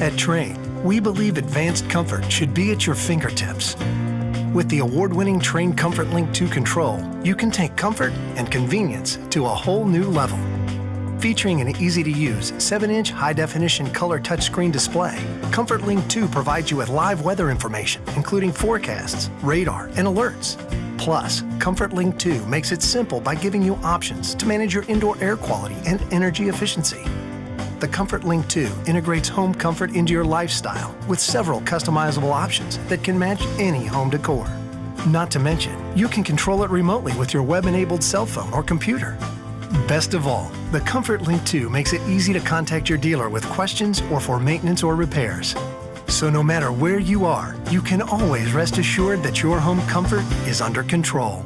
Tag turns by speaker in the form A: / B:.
A: At Trane, we believe advanced comfort should be at your fingertips. With the award-winning Trane Comfort Link 2 control, you can take comfort and convenience to a whole new level. Featuring an easy-to-use 7-inch high-definition color touchscreen display, Comfort Link 2 provides you with live weather information, including forecasts, radar, and alerts. Plus, Comfort Link 2 makes it simple by giving you options to manage your indoor air quality and energy efficiency. The Comfort Link 2 integrates home comfort into your lifestyle with several customizable options that can match any home decor. Not to mention, you can control it remotely with your web-enabled cell phone or computer. Best of all, the Comfort Link 2 makes it easy to contact your dealer with questions or for maintenance or repairs. So no matter where you are, you can always rest assured that your home comfort is under control.